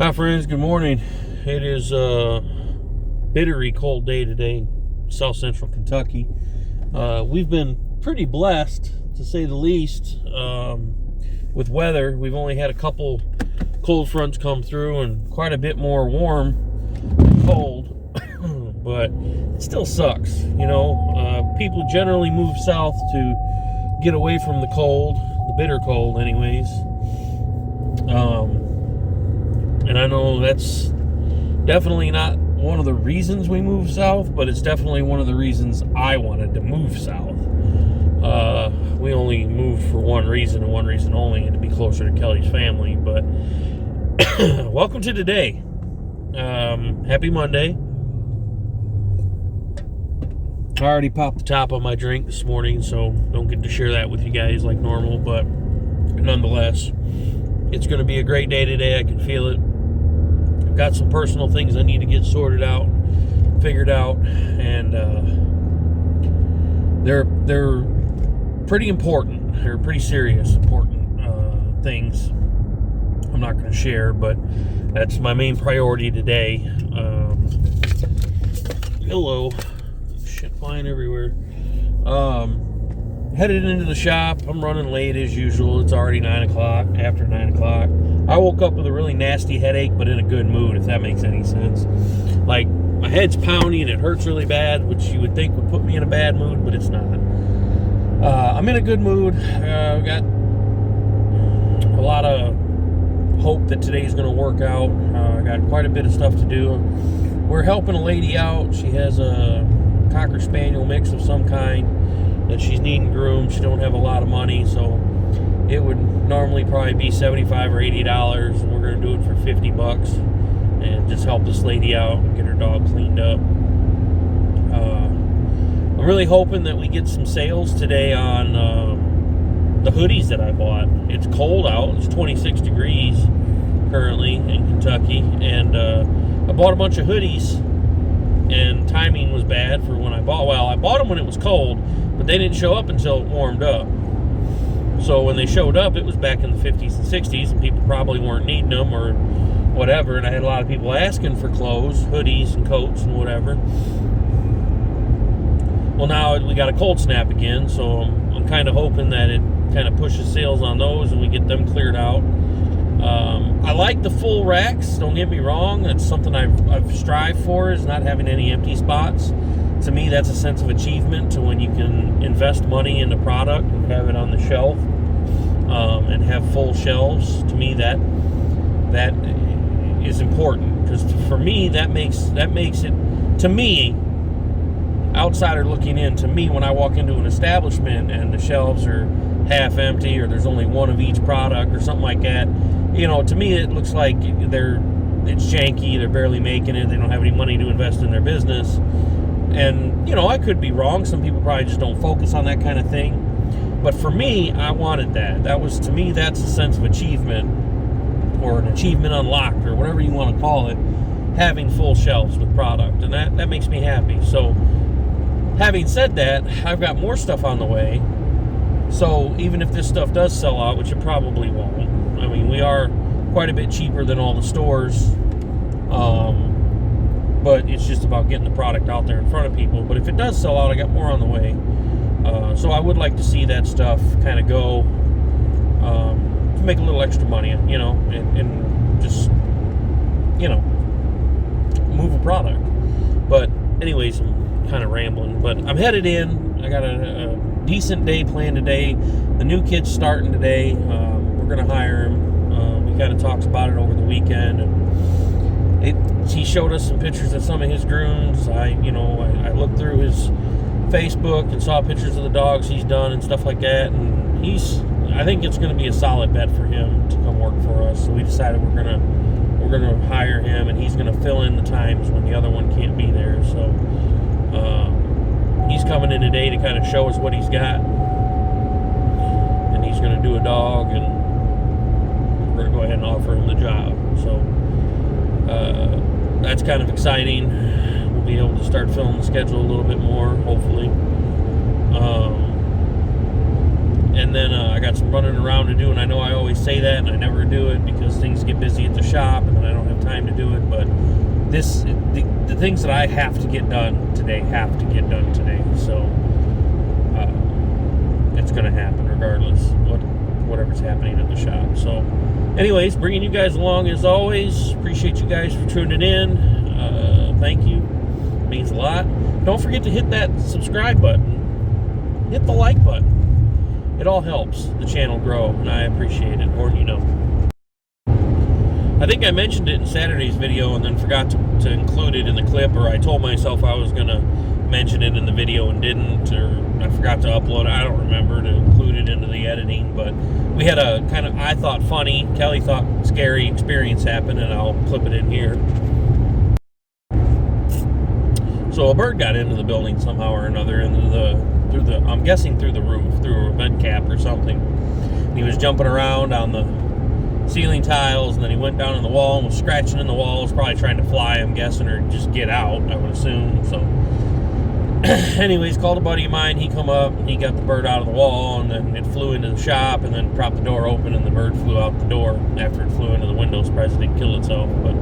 Hi friends, good morning. It is a bittery cold day today in South Central Kentucky. We've been pretty blessed, to say the least, with weather. We've only had a couple cold fronts come through and quite a bit more warm than cold, but it still sucks. People generally move south to get away from the cold, the bitter cold anyways. And I know that's definitely not one of the reasons we moved south, but it's definitely one of the reasons I wanted to move south. We only moved for one reason and one reason only, and to be closer to Kelly's family. But welcome to today. Happy Monday. I already popped the top on my drink this morning, so don't get to share that with you guys like normal, but nonetheless, it's going to be a great day today. I can feel it. I've got some personal things I need to get sorted out, figured out, and they're pretty important. They're pretty serious, important things. I'm not going to share, but that's my main priority today. Hello. Shit flying everywhere. Headed into the shop. I'm running late as usual. It's already 9 o'clock, after 9 o'clock. I woke up with a really nasty headache, but in a good mood, if that makes any sense. Like, my head's pounding, it hurts really bad, which you would think would put me in a bad mood, but it's not. I'm in a good mood. I've got a lot of hope that today's going to work out. I got quite a bit of stuff to do. We're helping a lady out. She has a Cocker Spaniel mix of some kind that she's needing groomed. She don't have a lot of money, so it would normally probably be $75 or $80, and we're going to do it for $50 and just help this lady out and get her dog cleaned up. I'm really hoping that we get some sales today on the hoodies that I bought. It's cold out. It's 26 degrees currently in Kentucky, and I bought a bunch of hoodies, and timing was bad for when I bought. Well, I bought them when it was cold, but they didn't show up until it warmed up. So when they showed up, it was back in the 50s and 60s, and people probably weren't needing them or whatever. And I had a lot of people asking for clothes, hoodies and coats and whatever. Well, now we got a cold snap again, so I'm kind of hoping that it kind of pushes sales on those and we get them cleared out. I like the full racks, don't get me wrong. That's something I've strived for, is not having any empty spots. To me, that's a sense of achievement, to when you can invest money in the product and have it on the shelf, and have full shelves. To me, that is important, because for me, that makes it, to me, outsider looking in, to me, when I walk into an establishment and the shelves are half empty, or there's only one of each product or something like that, to me it looks like it's janky. They're barely making it. They don't have any money to invest in their business. And, I could be wrong. Some people probably just don't focus on that kind of thing. But for me, I wanted that. To me, that's a sense of achievement, or an achievement unlocked, or whatever you want to call it, having full shelves with product. And that makes me happy. So, having said that, I've got more stuff on the way. So, even if this stuff does sell out, which it probably won't. I mean, we are quite a bit cheaper than all the stores. But it's just about getting the product out there in front of people. But if it does sell out, I got more on the way. So I would like to see that stuff kind of go, to make a little extra money, and just, move a product. But anyways, I'm kind of rambling. But I'm headed in. I got a decent day planned today. The new kid's starting today. We're going to hire him. We kind of talked about it over the weekend, and he showed us some pictures of some of his grooms. I looked through his Facebook and saw pictures of the dogs he's done and stuff like that, and I think it's going to be a solid bet for him to come work for us. So we decided we're gonna hire him, and he's gonna fill in the times when the other one can't be there. So he's coming in today to kind of show us what he's got, and he's gonna do a dog, and we're gonna go ahead and offer him the job. So that's kind of exciting. We'll be able to start filling the schedule a little bit more, hopefully. And then I got got some running around to do, and I know I always say that, and I never do it because things get busy at the shop, and then I don't have time to do it. But the things that I have to get done today have to get done today. So it's going to happen regardless whatever's happening at the shop. So, anyways, bringing you guys along as always. Appreciate you guys for tuning in. Thank you. It means a lot. Don't forget to hit that subscribe button. Hit the like button. It all helps the channel grow, and I appreciate it more than you know. I think I mentioned it in Saturday's video and then forgot to include it in the clip, or I told myself I was going to mention it in the video and didn't, or I forgot to upload it. I don't remember to include it into the editing, but we had a kind of, I thought funny, Kelly thought scary experience happen, and I'll clip it in here. So a bird got into the building somehow or another, through the I'm guessing through the roof, through a vent cap or something. And he was jumping around on the ceiling tiles, and then he went down in the wall and was scratching in the walls, probably trying to fly, I'm guessing, or just get out, I would assume. So anyways, called a buddy of mine. He come up, he got the bird out of the wall, and then it flew into the shop, and then propped the door open, and the bird flew out the door after it flew into the window. Surprised it didn't kill itself. But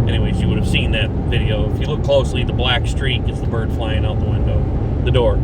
anyways, you would have seen that video. If you look closely, the black streak is the bird flying out the window, the door.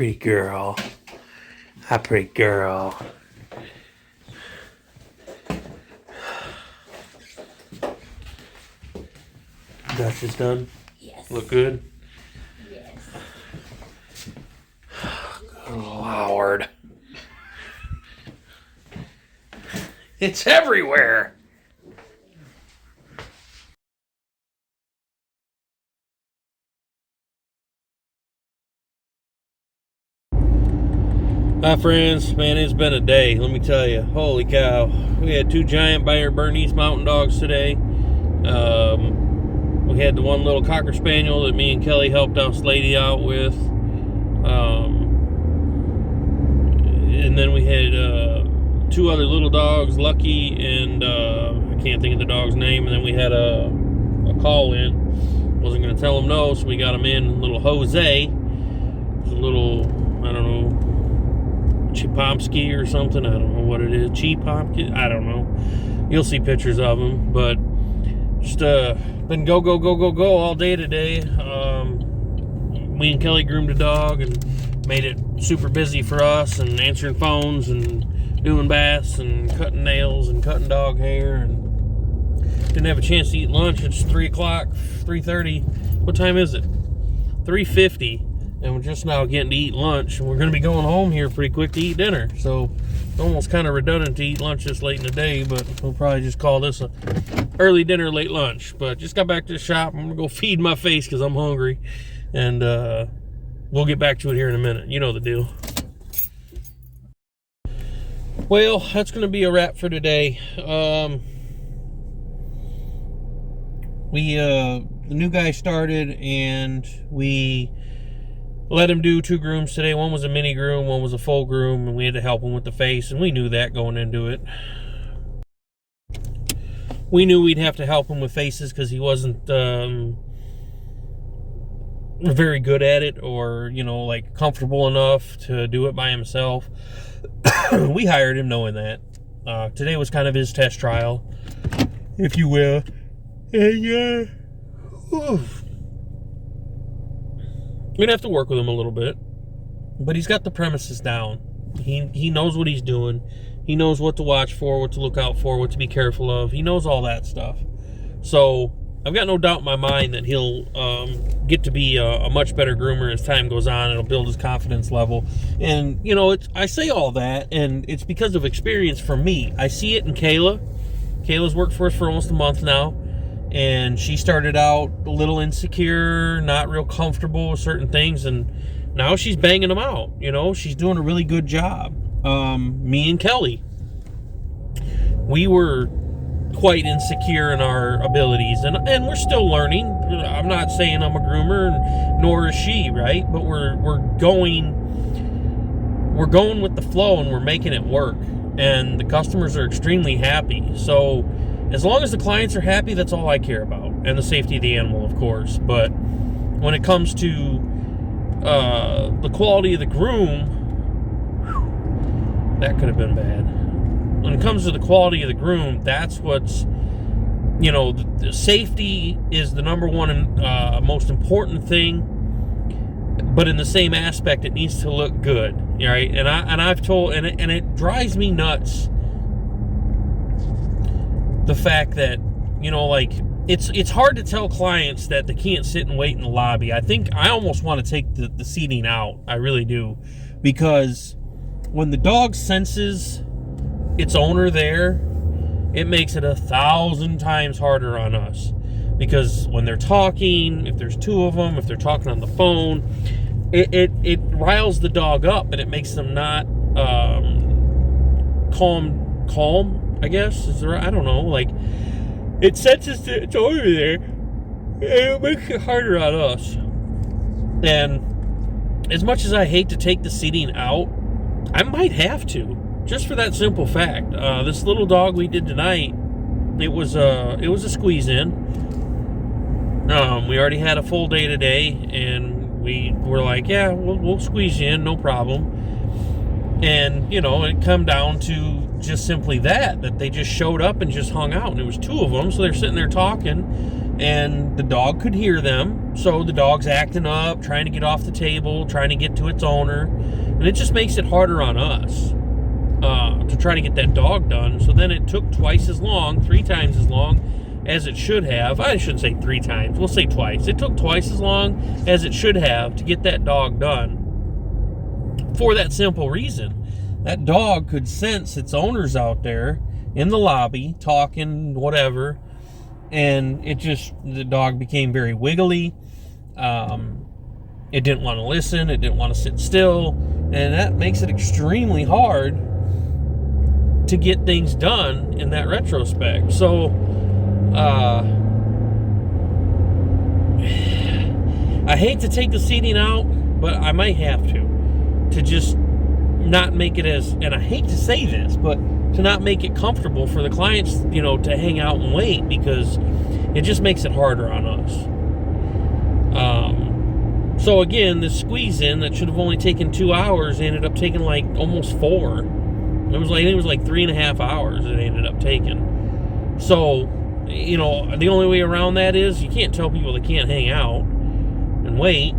pretty girl. Hi, pretty girl. Dutch is done? Yes. Look good? Yes. Good Lord. It's everywhere. Hi friends, man, it's been a day, let me tell you. Holy cow. We had 2 giant Bernese mountain dogs today. We had the one little Cocker Spaniel that me and Kelly helped this lady out with. And then we had 2 other little dogs, Lucky and I can't think of the dog's name. And then we had a call in. Wasn't going to tell him no, so we got him in. Little Jose. A little, I don't know, Chipomsky or something. I don't know what it is. Chipomsky? I don't know. You'll see pictures of him. But just been go all day today. Me and Kelly groomed a dog and made it super busy for us, and answering phones and doing baths and cutting nails and cutting dog hair, and didn't have a chance to eat lunch. It's 3 o'clock, 3:30. What time is it? 3:50. And we're just now getting to eat lunch, and we're going to be going home here pretty quick to eat dinner. So it's almost kind of redundant to eat lunch this late in the day, but we'll probably just call this a early dinner, late lunch. But just got back to the shop. I'm going to go feed my face because I'm hungry, and we'll get back to it here in a minute. You know the deal. Well, that's going to be a wrap for today. The new guy started, and we let him do 2 grooms today. One was a mini groom, one was a full groom, and we had to help him with the face, and we knew that going into it. We knew we'd have to help him with faces because he wasn't very good at it, or, you know, like comfortable enough to do it by himself. We hired him knowing that. Today was kind of his test trial, if you will. And we're gonna have to work with him a little bit, but he's got the premises down. He knows what he's doing. He knows what to watch for, what to look out for, what to be careful of. He knows all that stuff. So I've got no doubt in my mind that he'll get to be a much better groomer as time goes on. It'll build his confidence level. And, you know, I say all that, and it's because of experience from me. I see it in Kayla. Kayla's worked for us for almost a month now. And she started out a little insecure, not real comfortable with certain things, and now she's banging them out. You know, she's doing a really good job. Me and Kelly, we were quite insecure in our abilities, and we're still learning. I'm not saying I'm a groomer, nor is she, right? But we're going with the flow, and we're making it work. And the customers are extremely happy. So as long as the clients are happy, that's all I care about. And the safety of the animal, of course. But when it comes to the quality of the groom, that could have been bad. When it comes to the quality of the groom, that's what's, you know, the safety is the number one and most important thing. But in the same aspect, it needs to look good, right? And I've told, and it drives me nuts, the fact that, you know, like, it's hard to tell clients that they can't sit and wait in the lobby. I think I almost want to take the seating out. I really do. Because when the dog senses its owner there, it makes it 1,000 times harder on us. Because when they're talking, if there's 2 of them, if they're talking on the phone, it riles the dog up, and it makes them not calm, I guess. I don't know. Like, it senses it's over there, and it makes it harder on us. And as much as I hate to take the seating out, I might have to, just for that simple fact. This little dog we did tonight, it was a squeeze in. We already had a full day today, and we were like, yeah, we'll squeeze you in, no problem. And, it come down to just simply that they just showed up and just hung out. And it was two of them, so they're sitting there talking, and the dog could hear them. So the dog's acting up, trying to get off the table, trying to get to its owner. And it just makes it harder on us to try to get that dog done. So then it took twice as long, 3 times as long as it should have. I shouldn't say 3 times. We'll say twice. It took twice as long as it should have to get that dog done. For that simple reason. That dog could sense its owners out there in the lobby talking, whatever, and the dog became very wiggly. It didn't want to listen. It didn't want to sit still, and that makes it extremely hard to get things done in that retrospect. So, I hate to take the seating out, but I might have to just not make it as, and I hate to say this, but to not make it comfortable for the clients, to hang out and wait, because it just makes it harder on us. So again, this squeeze in that should have only taken 2 hours ended up taking like almost 4. It was like 3.5 hours it ended up taking. So, the only way around that is you can't tell people they can't hang out and wait.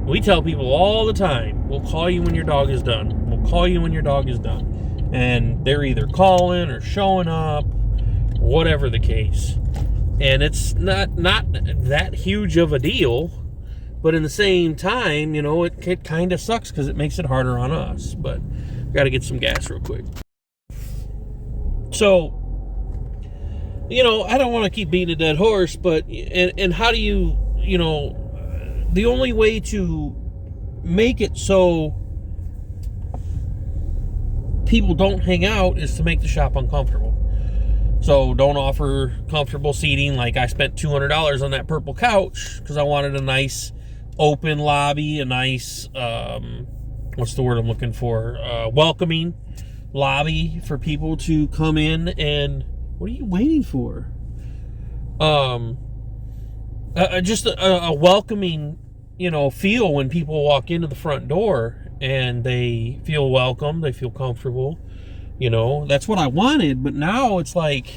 We tell people all the time, we'll call you when your dog is done. We'll call you when your dog is done. And they're either calling or showing up, whatever the case. And it's not that huge of a deal, but in the same time, it kind of sucks because it makes it harder on us. But got to get some gas real quick. So, I don't want to keep beating a dead horse, but, and how do you, the only way to make it so people don't hang out is to make the shop uncomfortable. So don't offer comfortable seating. Like I spent $200 on that purple couch because I wanted a nice open lobby, a nice, what's the word I'm looking for? Welcoming lobby for people to come in and, what are you waiting for? Just a welcoming, feel when people walk into the front door and they feel welcome, they feel comfortable. That's what I wanted, but now it's like,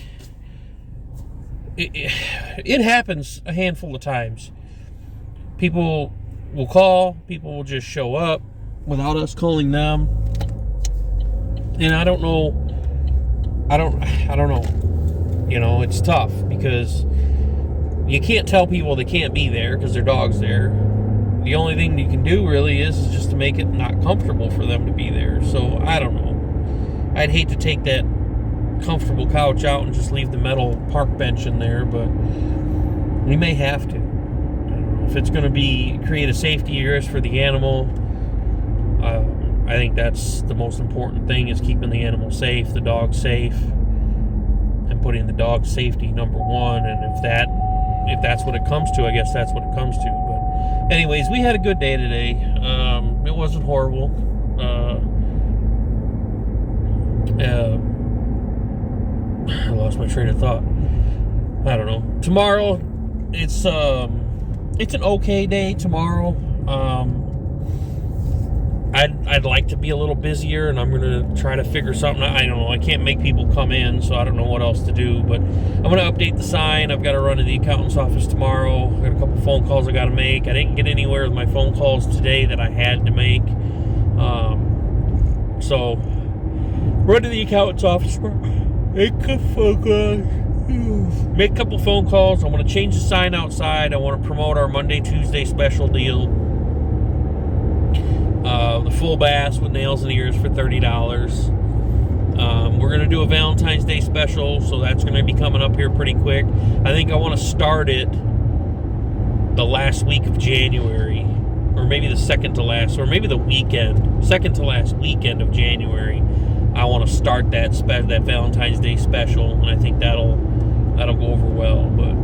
it happens a handful of times. People will call, people will just show up without us calling them. And I don't know. It's tough because you can't tell people they can't be there because their dog's there. The only thing you can do really is just to make it not comfortable for them to be there. So I don't know. I'd hate to take that comfortable couch out and just leave the metal park bench in there, but we may have to. I don't know if it's going to create a safety risk for the animal. I think that's the most important thing, is keeping the animal safe, the dog safe, and putting the dog's safety number one. And if that's what it comes to, I guess that's what it comes to. But anyways, we had a good day today. It wasn't horrible. I lost my train of thought. I don't know. Tomorrow, it's an okay day tomorrow. I'd like to be a little busier, and I'm gonna try to figure something out. I don't know. I can't make people come in, so I don't know what else to do. But I'm gonna update the sign. I've got to run to the accountant's office tomorrow. I got a couple phone calls I got to make. I didn't get anywhere with my phone calls today that I had to make. So run to the accountant's office tomorrow. Make a couple phone calls. I want to change the sign outside. I want to promote our Monday, Tuesday special deal. The full bass with nails and ears for $30. We're going to do a Valentine's Day special, so that's going to be coming up here pretty quick. I think I want to start it the last week of January, or maybe the second to last, or maybe the second to last weekend of January. I want to start that Valentine's Day special, and I think that'll go over well. But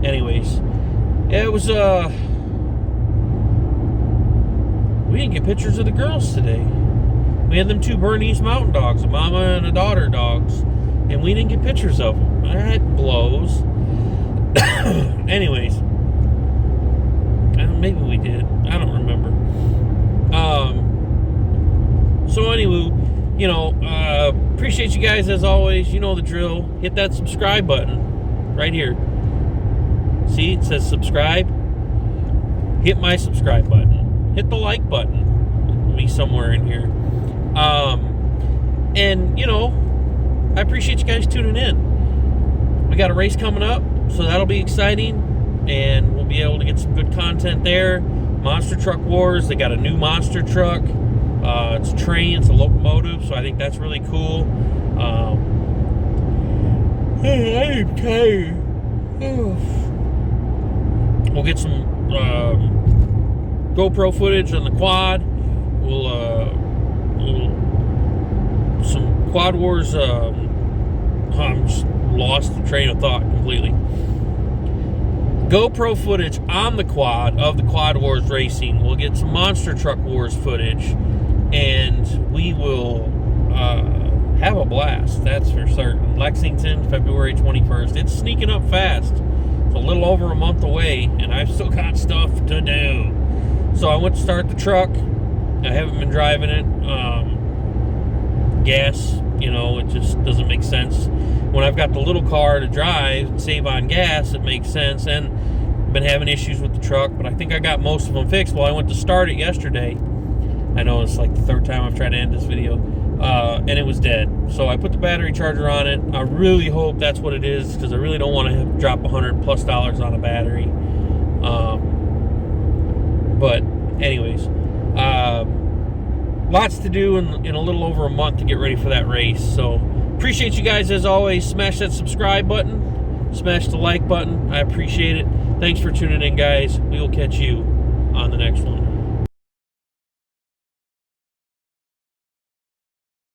anyways, it was we didn't get pictures of the girls today. We had them 2 Bernese Mountain Dogs, a mama and a daughter dogs, and we didn't get pictures of them. That blows. Anyways, maybe we did. I don't remember. So So anyway, you know, appreciate you guys as always. You know the drill. Hit that subscribe button right here. See, it says subscribe. Hit my subscribe button. Hit the like button. It'll be somewhere in here. And, you know, I appreciate you guys tuning in. We got a race coming up, so that'll be exciting. And we'll be able to get some good content there. Monster Truck Wars. They got a new monster truck. It's a train. It's a locomotive, so I think that's really cool. Hey, I'm tired. We'll get some GoPro footage on the quad. We'll some Quad Wars. I'm just lost the train of thought completely. GoPro footage on the quad of the Quad Wars racing. We'll get some Monster Truck Wars footage, and we will have a blast. That's for certain. Lexington, February 21st. It's sneaking up fast. It's a little over a month away, and I've still got stuff to do. So I went to start the truck. I haven't been driving it. Gas, you know, it just doesn't make sense. When I've got the little car to drive, save on gas, it makes sense. And been having issues with the truck, but I think I got most of them fixed. Well, I went to start it yesterday. I know it's like the third time I've tried to end this video. And it was dead. So I put the battery charger on it. I really hope that's what it is, because I really don't want to drop $100+ on a battery. But anyways, lots to do in a little over a month to get ready for that race. So appreciate you guys as always. Smash that subscribe button. Smash the like button. I appreciate it. Thanks for tuning in, guys. We will catch you on the next one.